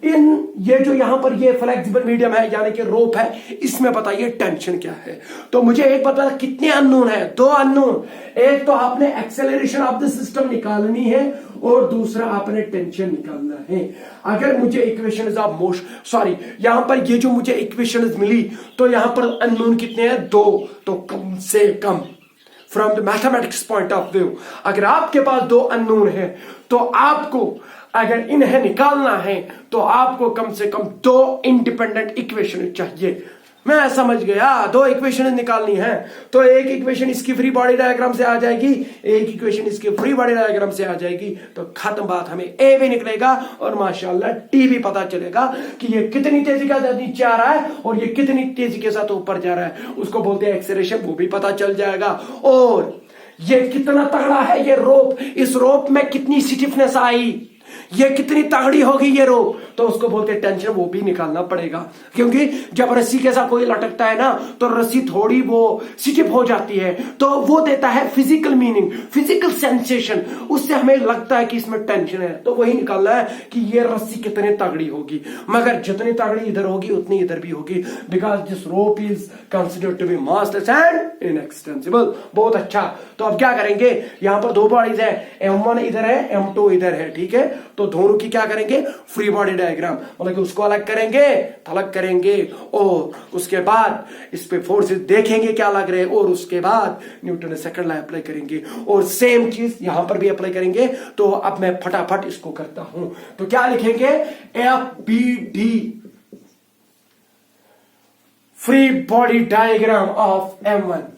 S1: इन ये जो यहां पर ये फ्लेक्सिबल मीडियम है यानी कि रोप है, इसमें बताइए टेंशन क्या है। तो मुझे एक पता कितने अननोन है, दो अननोन। एक तो आपने एक्सेलरेशन ऑफ द सिस्टम निकालनी है और दूसरा आपने टेंशन निकालना है। अगर मुझे इक्वेशन ऑफ मोशन, सॉरी यहां पर ये जो मुझे इक्वेशन मिली, तो यहां पर अननोन कितने हैं? दो। तो कम से come from the mathematics point of view अगर आपके पास दो अननोन है तो आपको अगर इन्हें निकालना है तो आपको कम से कम दो इंडिपेंडेंट इक्वेशन चाहिए। मैं समझ गया, दो इक्वेशन निकालनी है। तो एक इक्वेशन इसकी फ्री बॉडी डायग्राम से आ जाएगी, एक इक्वेशन इसकी फ्री बॉडी डायग्राम से आ जाएगी, तो खत्म बात। हमें ए भी निकलेगा और माशाल्लाह टी भी पता चलेगा कि ये कितनी तेजी के साथ नीचे आ रहा है और ये कितनी तेजी के साथ ऊपर जा रहा है, उसको बोलते हैं एक्सेलरेशन, वो भी पता चल जाएगा। और ये कितना तगड़ा है ये रोप, इस रोप में कितनी स्टिफनेस आई, ये कितनी तगड़ी होगी ये रोप, तो उसको बोलते हैं टेंशन, वो भी निकालना पड़ेगा। क्योंकि जब रस्सी के साथ कोई लटकता है ना तो रस्सी थोड़ी वो स्टिफ हो जाती है, तो वो देता है फिजिकल मीनिंग, फिजिकल सेंसेशन, उससे हमें लगता है कि इसमें टेंशन है। तो वही निकालना है कि ये रस्सी कितनी तगड़ी होगी, मगर जितनी तगड़ी इधर होगी उतनी इधर भी होगी, because this rope is considered to be massless and inextensible. बहुत अच्छा। तो अब क्या करेंगे, यहां पर दो बॉडीज है, M1 इधर है, M2 इधर है, ठीक है। तो दोनों की क्या करेंगे, फ्री बॉडी डायग्राम, मतलब कि उसको अलग करेंगे और उसके बाद इस पे फोर्सेस देखेंगे क्या लग रहे हैं, और उसके बाद न्यूटन ने सेकंड लॉ अप्लाई करेंगे और सेम चीज यहां पर भी अप्लाई करेंगे। तो अब मैं फटाफट इसको करता हूं। तो क्या लिखेंगे, FBD free body diagram of M1।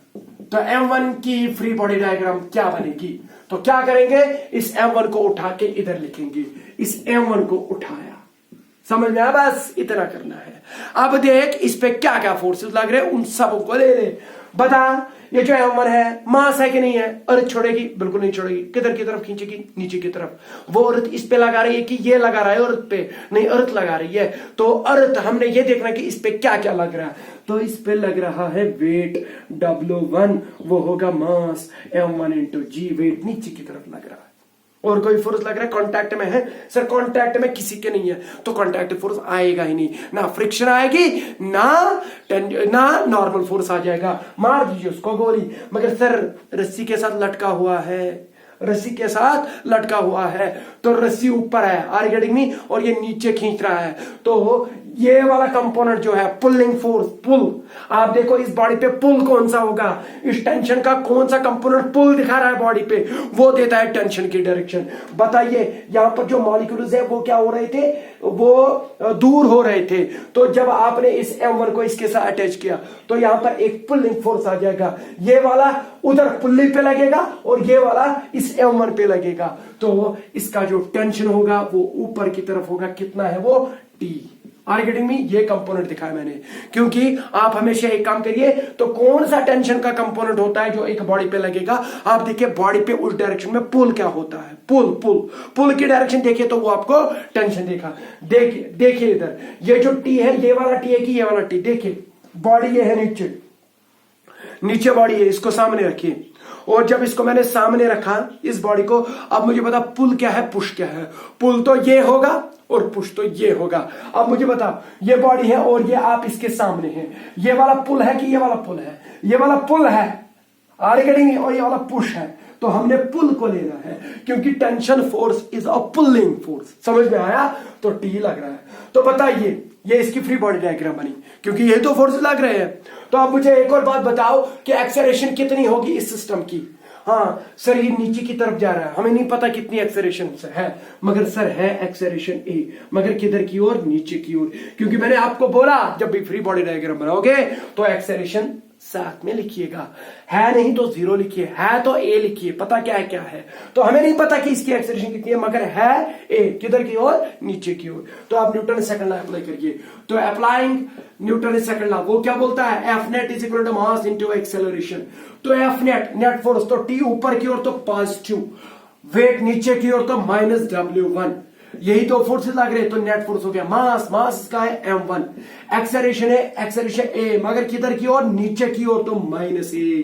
S1: तो M1 की फ्री बॉडी डायग्राम क्या बनेगी, तो क्या करेंगे, इस M1 को उठा के इधर लिखेंगे, इस M1 को उठाया, समझ में आया, बस इतना करना है। अब देख इस पे क्या क्या फोर्सेस लग रहे हैं, उन सबको ले ले, बता। ये जो M1 है मास है कि नहीं है, अर्थ छोड़ेगी? बिल्कुल नहीं छोड़ेगी। किधर की तरफ खींचेगी? नीचे की तरफ। वो अर्थ इस पे लगा रही है कि ये लगा रहा है अर्थ पे? नहीं, अर्थ लगा रही है। तो अर्थ हमने ये देखना कि इस पे क्या क्या लग रहा है, तो इस पे लग रहा है वेट W1, वो होगा मास M1 इंटू G, वेट नीचे की तरफ लग रहा है। और कोई फोर्स लग रहा है कांटेक्ट में है, सर कांटेक्ट में किसी के नहीं है, तो कांटेक्ट फोर्स आएगा ही नहीं, ना फ्रिक्शन आएगी ना नॉर्मल फोर्स आ जाएगा। मार दीजिए उसको गोली, मगर सर रस्सी के साथ लटका हुआ है, रस्सी के साथ लटका हुआ है, तो रस्सी ऊपर है, आर गेटिंग मी, और ये नीचे खींच रहा है, तो ये वाला कंपोनेंट जो है पुलिंग फोर्स, पुल, आप देखो इस बॉडी पे पुल कौन सा होगा, इस टेंशन का कौन सा कंपोनेंट पुल दिखा रहा है बॉडी पे, वो देता है टेंशन की डायरेक्शन। बताइए यहां पर जो मॉलिक्यूल्स है वो क्या हो रहे थे, वो दूर हो रहे थे, तो जब आपने इस M1 को इसके साथ अटैच किया तो यहां पर एक पुलिंग फोर्स आ जाएगा, ये वाला उधर पुल्ली पे लगेगा और ये वाला इस M1 पे लगेगा, तो इसका जो टेंशन होगा वो ऊपर की तरफ होगा, कितना है वो T। आर गेटिंग मी, ये कंपोनेंट दिखाया मैंने, क्योंकि आप हमेशा एक काम करिए, तो कौन सा टेंशन का कंपोनेंट होता है जो एक बॉडी पे लगेगा, आप देखिए बॉडी पे उस डायरेक्शन में पुल क्या होता है, पुल की डायरेक्शन देखिए तो वो आपको टेंशन देखा। देखिए इधर ये जो T है, ये वाला T है कि ये वाला T, देखिए बॉडी ये है नीचे बॉडी है, इसको सामने रखिए और जब इसको मैंने सामने रखा इस बॉडी को, अब मुझे बता पुल क्या है पुश क्या है। पुल तो ये होगा और पुश तो ये होगा। अब मुझे बता ये बॉडी है और ये आप इसके सामने हैं, ये वाला पुल है कि ये वाला पुल है? ये वाला पुल है, आर गेटिंग, और ये वाला पुश है। तो हमने पुल को लेना है क्योंकि tension force is a pulling force. समझ में आया? तो टी लग रहा है। तो बताइए ये इसकी फ्री बॉडी डायग्राम बनी क्योंकि ये तो फोर्स लग रहे हैं। तो अब मुझे एक और बात बताओ कि एक्सेलरेशन कितनी होगी इस सिस्टम की। हाँ सर ये नीचे की तरफ जा रहा है, हमें नहीं पता कितनी एक्सेलरेशन है, मगर सर है एक्सेलरेशन ए, मगर किधर की ओर? नीचे की ओर। क्योंकि मैंने आपको बोला जब भी फ्री बॉडी डायग्राम बनाओगे तो एक्सेलरेशन साथ में लिखिएगा, है नहीं तो 0 लिखिए, है तो ए लिखिए, पता क्या है क्या है। तो हमें नहीं पता कि इसकी एक्सेलरेशन कितनी है, मगर है ए, किधर की ओर? नीचे की ओर। तो आप न्यूटन सेकंड लॉ अप्लाई करिए। तो अप्लाइंग न्यूटन सेकंड लॉ वो क्या बोलता है? F net is equal to mass into acceleration. तो एफ नेट, नेट फोर्स तो टी ऊपर की ओर तो पॉजिटिव, वेट नीचे की ओर तो माइनस W1, यही तो फोर्सेस लग रहे हैं। तो नेट फोर्स हो गया मास, मास इसका है m1, एक्सेलरेशन है एक्सेलरेशन a, मगर किधर की ओर? नीचे की ओर तो माइनस a।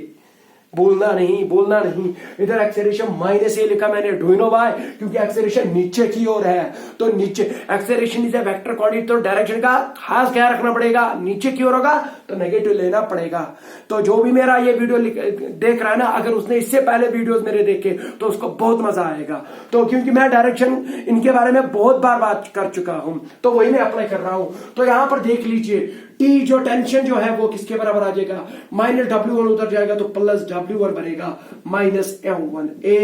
S1: बोलना नहीं, बोलना नहीं, इधर एक्सेलरेशन माइनस ए लिखा मैंने, डू यू नो व्हाई? क्योंकि एक्सेलरेशन नीचे की ओर है। तो नीचे acceleration is a vector quantity, तो डायरेक्शन का खास ख्याल रखना पड़ेगा, नीचे की ओर होगा तो नेगेटिव लेना पड़ेगा। तो जो भी मेरा ये वीडियो देख रहा है ना, अगर उसने इससे पहले वीडियोस मेरे देखे तो उसको बहुत मजा आएगा। तो क्योंकि मैं डायरेक्शन इनके बारे में बहुत बार बात कर चुका हूं तो वही मैं अप्लाई कर रहा हूं। तो यहां पर देख लीजिए टी जो टेंशन जो है वो किसके बराबर आ जाएगा? माइनस W1 उधर जाएगा तो प्लस W1 बनेगा माइनस M1A।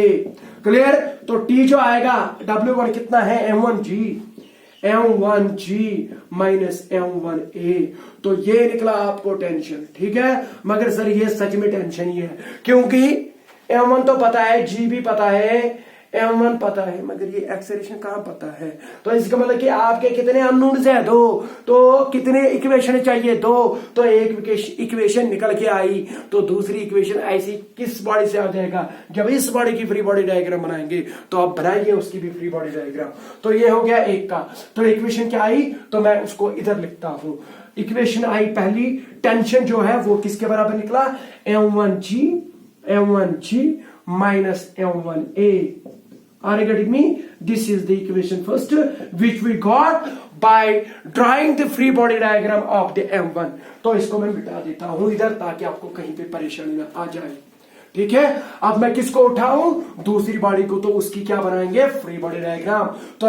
S1: क्लियर? तो टी जो आएगा W1 कितना है? M1G, M1G minus M1A। तो ये निकला आपको टेंशन, ठीक है। मगर सर ये सच में टेंशन ही है क्योंकि M1 तो पता है, G भी पता है, M1 पता है, मगर ये एक्सेलरेशन कहां पता है। तो इसका मतलब कि आपके कितने अननोन्स है? 2। तो कितने इक्वेशन चाहिए? 2। तो एक इक्वेशन निकल के आई तो दूसरी इक्वेशन ऐसी किस बॉडी से आ जाएगा? जब इस बॉडी की फ्री बॉडी डायग्राम बनाएंगे तो आप बनाइए उसकी भी फ्री बॉडी डायग्राम। तो ये हो गया एक का। तो इक्वेशन क्या आई तो मैं उसको इधर लिखता हूं। इक्वेशन आई पहली, टेंशन जो है वो किसके बराबर निकला? M1G minus M1A. Are you getting me? This is the equation first which we got by drawing the free body diagram of the M1. तो इसको मैं मिटा देता हूं इधर ताकि आपको कहीं पे परेशानी ना आ जाए, ठीक है। अब मैं किसको उठाऊं? दूसरी बॉडी को। तो उसकी क्या बनाएंगे? Free body diagram. तो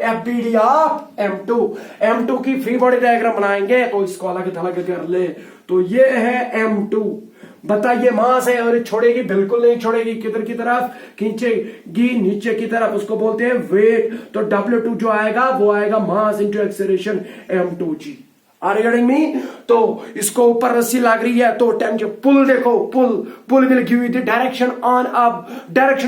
S1: FBD ऑफ M2 की फ्री बॉडी डायग्राम बनाएंगे। तो इसको अलग थलग कर ले। तो ये है M2, बताइए मास है और छोड़ेगी? बिल्कुल नहीं छोड़ेगी। किधर की तरफ? खींचेगी नीचे की तरफ, उसको बोलते हैं वेट। तो W2 जो आएगा वो आएगा mass into acceleration M2G। Are you getting me? तो इसको ऊपर रस्सी लग रही है तो टेंशन पुल देखो, pull will give you the direction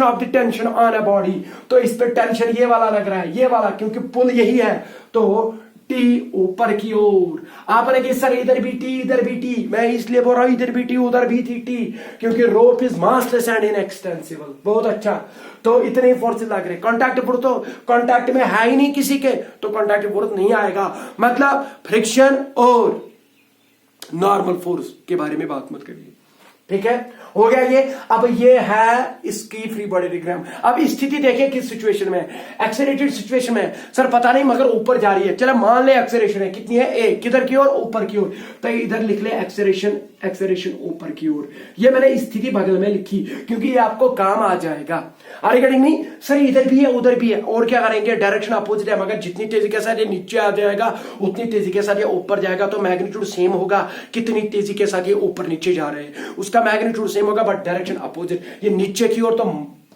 S1: of the tension on a body. तो इस पे टेंशन ये वाला लग रहा है, ये वाला, क्योंकि पुल यही है। तो टी ऊपर की ओर। आपने कि सर इधर भी टी इधर भी टी, मैं इसलिए बोल रहा हूं इधर भी टी उधर भी थी टी, क्योंकि rope is massless and inextensible. बहुत अच्छा। तो इतने फोर्सेस लग रहे। कॉन्टैक्ट फोर्स तो कॉन्टैक्ट में है ही नहीं किसी के, तो कॉन्टैक्ट फोर्स नहीं आएगा। मतलब फ्रिक्शन और नॉर्मल फोर्स के बारे में बात मत करिए, ठीक है। हो गया ये। अब ये है इसकी फ्री बॉडी डायग्राम। अब स्थिति देखिए किस सिचुएशन में, एक्सेलरेटेड सिचुएशन में। सर पता नहीं मगर ऊपर जा रही है। चलो मान ले एक्सेलरेशन है कितनी है? ए। किधर की ओर? ऊपर की ओर। तो इधर लिख ले एक्सेलरेशन ऊपर की ओर। ये मैंने स्थिति बगल में लिखी क्योंकि ये आपको काम आ जाएगा। Are you getting me? Sir इधर भी है उधर भी है, और क्या करेंगे? डायरेक्शन अपोजिट है, मगर जितनी तेजी के साथ ये नीचे आ जाएगा उतनी तेजी के साथ ये ऊपर जाएगा। तो मैग्नीट्यूड सेम होगा। कितनी तेजी के साथ ये ऊपर नीचे जा रहे हैं उसका मैग्नीट्यूड सेम होगा, बट डायरेक्शन अपोजिट। ये नीचे की ओर तो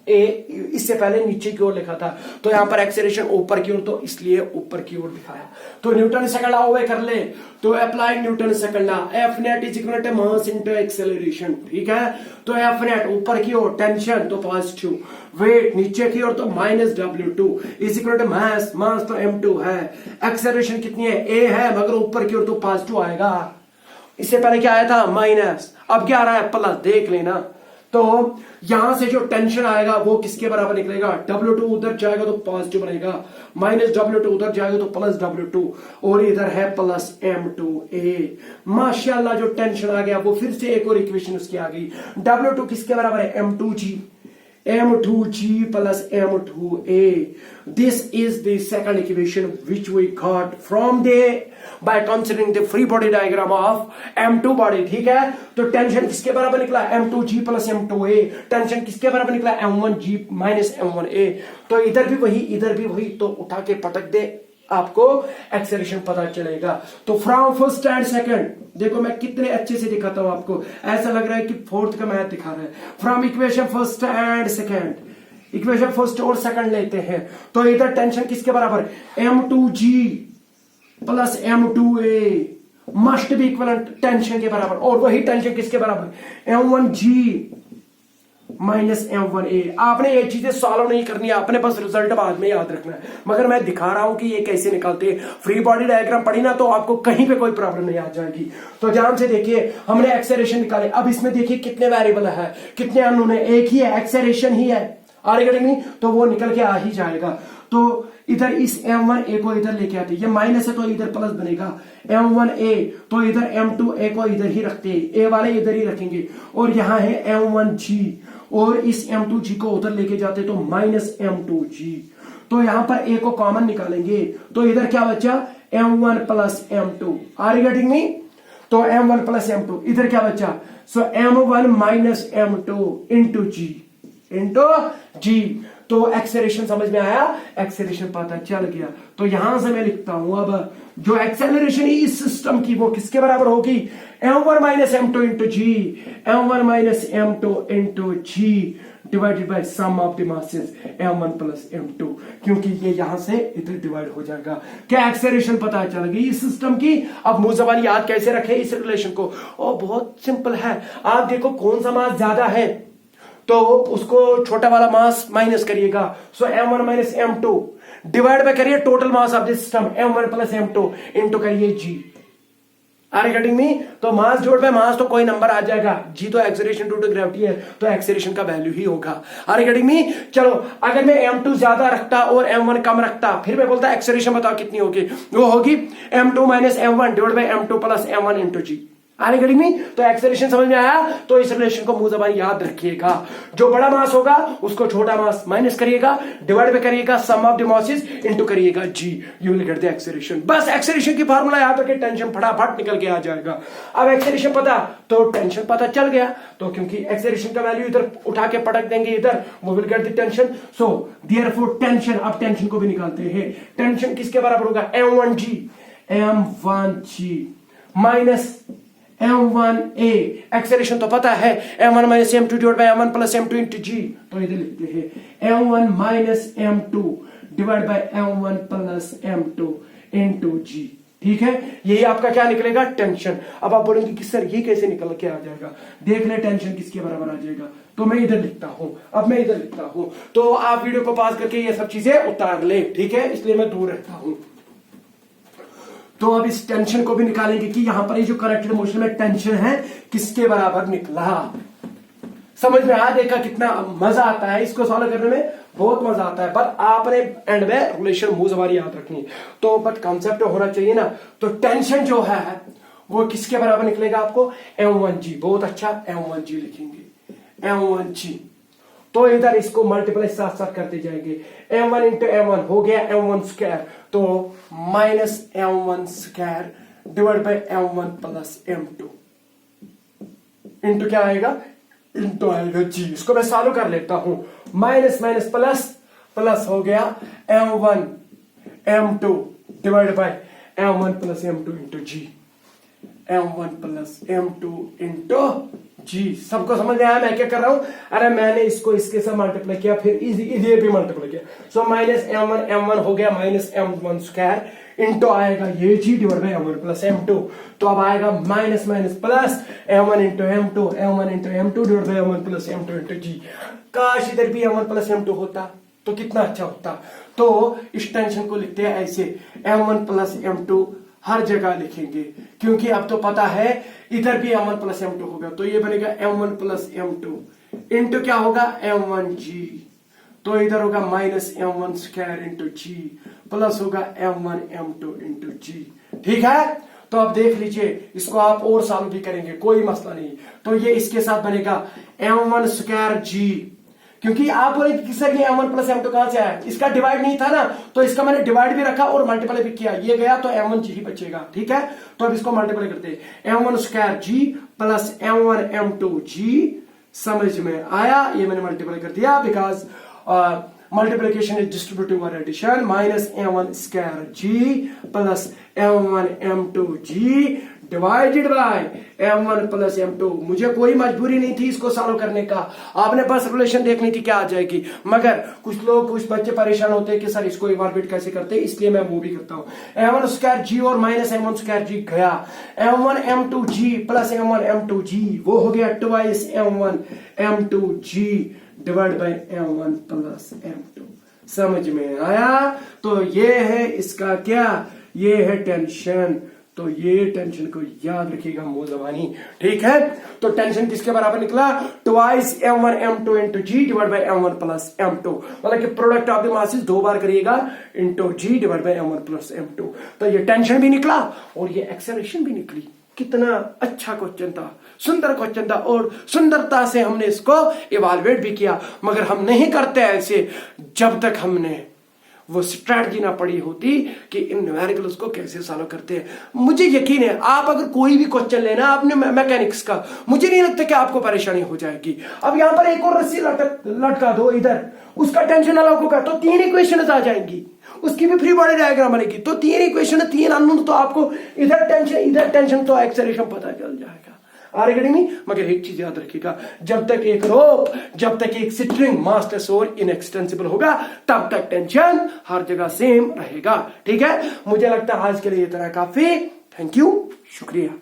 S1: ए, इससे पहले नीचे की ओर लिखा था, तो यहां पर एक्सेलरेशन ऊपर की ओर, तो इसलिए ऊपर की ओर दिखाया। तो न्यूटन सेकंड लॉ वे कर ले। तो apply Newton second law, F net is equal to mass into acceleration, ठीक है। तो एफ नेट ऊपर की ओर टेंशन तो पॉजिटिव, वेट नीचे की ओर तो minus W2 is equal to mass, mass तो M2 है। एक्सेलरेशन कितनी है? ए है, मगर ऊपर की ओर तो पॉजिटिव आएगा। इससे पहले क्या आया था? माइनस, अब क्या आ रहा है? प्लस। देख लेना। तो यहां से जो टेंशन आएगा वो किसके बराबर निकलेगा, W2 उधर जाएगा तो पॉजिटिव बनेगा, माइनस W2 उधर जाएगा तो प्लस W2, और इधर है प्लस M2A। माशाल्लाह जो टेंशन आ गया वो फिर से एक और इक्वेशन उसकी आ गई। W2 किसके बराबर है, M2G plus M2A. This is the second equation which we got from by considering the free body diagram of M2 body। ठीक है, तो टेंशन किसके बराबर निकला, M2G plus M2A। टेंशन किसके बराबर निकला, M1G minus M1A। तो इधर भी वही इधर भी वही, तो उठा के पटक दे, आपको एक्सेलरेशन पता चलेगा। तो फ्रॉम फर्स्ट एंड सेकंड, देखो मैं कितने अच्छे से दिखाता हूं आपको, ऐसा लग रहा है कि फोर्थ का मैथ दिखा रहा है। From equation first and second, equation first और सेकंड लेते हैं, तो इधर टेंशन किसके बराबर, M2G plus M2A must be equivalent tension के बराबर, और वही टेंशन किसके बराबर, M1G माइनस M1A। आपने ये चीजें सॉल्व नहीं करनी है, आपने बस रिजल्ट बाद में याद रखना है, मगर मैं दिखा रहा हूं कि ये कैसे निकालते हैं। फ्री बॉडी डायग्राम पढ़ी ना तो आपको कहीं पे कोई प्रॉब्लम नहीं आ जाएगी। तो ध्यान से देखिए, हमने एक्सेलरेशन निकाले, अब इसमें देखिए कितने वेरिएबल है, कितने अननोन है, एक ही है, एक्सेलरेशन ही है, नहीं तो वो निकल के आ ही जाएगा। तो इधर इस M1A को इधर लेके आते, ये माइनस है तो इधर प्लस बनेगा, M1A तो इधर M2A को इधर ही रखते हैं, ए वाले इधर ही रखेंगे, और यहां है M1G, और इस M2G को उधर लेके जाते तो माइनस M2G। तो यहां पर A को कॉमन निकालेंगे, तो इधर क्या बचा, M1 plus M2। Are you getting me? तो M1 प्लस M2, इधर क्या बचा, so M1 minus M2 into G। तो एक्सेलरेशन समझ में आया, एक्सेलरेशन पता चल गया। तो यहां से मैं लिखता हूं अब जो एक्सेलरेशन है इस सिस्टम की वो किसके बराबर होगी, M1 minus M2 into G, M1 minus M2 into G divided by sum of the masses M1 plus M2, क्योंकि ये यहां से इधर डिवाइड हो जाएगा। क्या एक्सेलरेशन पता चल गई इस सिस्टम की? अब मुझे याद कैसे रखे इस रिलेशन को, और बहुत सिंपल है। आप देखो कौन सा मास ज्यादा है तो उसको छोटा वाला मास माइनस करिएगा, so M1 minus M2 divide by करिए total mass of this system M1 plus M2 into करिए G। Are getting me? तो मास जोड़ में मास तो कोई नंबर आ जाएगा, G तो एक्सेलरेशन ड्यू टू ग्रेविटी है, तो एक्सेलरेशन का वैल्यू ही होगा। Are getting me? चलो अगर मैं M2 ज्यादा रखता और M1 कम रखता, फिर मैं बोलता एक्सेलरेशन बताओ कितनी होगी, वो होगी M2 minus M1 divide by M2 plus M1 into G। आने घड़ी में तो एक्सेलरेशन समझ में आया। तो इस रिलेशन को मुंह जबानी याद रखिएगा, जो बड़ा मास होगा उसको छोटा मास माइनस करिएगा, डिवाइड में करिएगा सम ऑफ द मासेस इनटू करिएगा G, you will get the acceleration. बस एक्सेलरेशन की फार्मूला याद रखिए, टेंशन फटाफट निकल के आ जाएगा। अब एक्सेलरेशन पता तो टेंशन पता चल गया, तो क्योंकि एक्सेलरेशन का वैल्यू इधर उठा के पटक देंगे इधर, वो will get the tension. So therefore tension, अब टेंशन को भी निकालते हैं। टेंशन किसके बराबर होगा, M1G माइनस M1A। एक्सेलरेशन तो पता है M1 minus M2 divide by M1 plus M2 into G, तो इधर लिखते हैं M1 minus M2 divide by M1 plus M2 into G। ठीक है, यही आपका क्या निकलेगा, टेंशन। अब आप बोलेंगे कि सर ये कैसे निकल के आ जाएगा, देख ले टेंशन किसके बराबर आ जाएगा। तो मैं इधर लिखता हूं, अब मैं इधर लिखता हूं, तो आप वीडियो को पॉज करके ये सब चीजें उतार ले, ठीक है, इसलिए मैं दूर रहता हूं। तो अब इस टेंशन को भी निकालेंगे कि यहां पर ये जो करेक्टेड मोशन में टेंशन है किसके बराबर निकला। समझ में आ, देखा कितना मजा आता है इसको सॉल्व करने में, बहुत मजा आता है। पर आपने एंड में रिलेशन मुंह जबानी याद रखनी है, तो बट कॉन्सेप्ट होना चाहिए ना। तो टेंशन जो है वो किसके बराबर निकलेगा आपको, M1G। बहुत अच्छा, M1G लिखेंगे, M1G। तो इधर इसको मल्टीप्लाई साथ साथ करते जाएंगे, M1 इंटू M1 हो गया M1 स्क्वायर, तो minus M1 square divide by M1 plus M2 into क्या आएगा, इंटू आएगा G। इसको मैं सॉल्व कर लेता हूं, माइनस माइनस प्लस प्लस हो गया M1 M2 divide by M1 plus M2 into G, M1 plus M2 into G। सबको समझ में आया मैं क्या कर रहा हूं? अरे मैंने इसको इसके साथ मल्टीप्लाई किया, फिर इधर भी मल्टीप्लाई किया, सो माइनस M1 हो गया माइनस M1 स्क्वायर इंटू आएगा ये G divide by M1 plus M2। तो अब आएगा minus minus plus M1 into M2, M1 into M2 divide by M1 plus M2 into G। काश इधर भी M1 प्लस M2 होता तो कितना अच्छा होता। तो इस टेंशन को लिखते हैं ऐसे, M1 प्लस M2 हर जगह लिखेंगे, क्योंकि अब तो पता है इधर भी M1 प्लस M2 होगा, तो ये बनेगा M1 प्लस M2 इंटू क्या होगा m1g, तो इधर होगा माइनस m1 स्क्वायर इंटू जी प्लस होगा m1 m2 इंटू जी। ठीक है, तो अब देख लीजिए, इसको आप और सॉल्व भी करेंगे, कोई मसला नहीं। तो ये इसके साथ बनेगा m1 स्क्वायर जी, क्योंकि आप बोले कि सर ये m1 प्लस m2 कहां से आया, इसका डिवाइड नहीं था ना, तो इसका मैंने डिवाइड भी रखा और मल्टीप्लाई भी किया, ये गया तो m1 जी ही बचेगा। ठीक है, तो अब इसको मल्टीप्लाई करते हैं, m1 square G plus m1 m2 जी। समझ में आया, ये मैंने मल्टीप्लाई कर दिया, बिकॉज मल्टीप्लीकेशन इज डिस्ट्रीब्यूटिव और एडिशन। Minus m1 square G plus m1 m2 G divided by m1 plus m2। मुझे कोई मजबूरी नहीं थी इसको सॉल्व करने का, आपने बस रिलेशन देखनी थी क्या आ जाएगी, मगर कुछ लोग, कुछ बच्चे परेशान होते हैं कि सर इसको इवाल्युएट कैसे करते हैं, इसलिए मैं वो भी करता हूं। m1 स्क्वायर जी और माइनस m1 स्क्वायर जी गया, m1 m2 जी प्लस m1 m2 जी, वो हो गया twice m1 m2 G divide by m1 plus m2। समझ में आया, तो ये है इसका क्या, ये है टेंशन, तो ये टेंशन को याद रखिएगा मौजवानी। ठीक है, तो टेंशन किसके बराबर निकला, twice m1 m2 into G divide by m1 plus m2, मतलब कि प्रोडक्ट ऑफ द मासेस 2 बार करिएगा into G divide by m1 plus m2। तो ये टेंशन भी निकला और ये एक्सेलरेशन भी निकली। कितना अच्छा क्वेश्चन था, सुंदर क्वेश्चन था, और सुंदरता से हमने इसको इवाल्युएट भी किया। मगर हम नहीं करते ऐसे जब तक हमने वो स्ट्रैटेजी ना पड़ी होती कि इन न्यूमेरिकल्स को कैसे सॉल्व करते हैं। मुझे यकीन है आप अगर कोई भी क्वेश्चन लेना आपने मैकेनिक्स का, मुझे नहीं लगता कि आपको परेशानी हो जाएगी। अब यहां पर एक और रस्सी लटका दो इधर, उसका टेंशन अलग होगा, तो 3 इक्वेशन आ जाएंगी, उसकी भी फ्री बॉडी डायग्राम बनेगी, तो 3 इक्वेशन 3 अननोन, तो आपको इधर टेंशन तो एक्सेलरेशन पता चल जाएगा। आगे में मगर एक चीज याद रखिएगा, जब तक एक रोप, जब तक एक स्ट्रिंग मास्टर्स और इनएक्सटेंसिबल होगा, तब तक टेंशन हर जगह सेम रहेगा। ठीक है, मुझे लगता है आज के लिए इतना काफी। थैंक यू, शुक्रिया।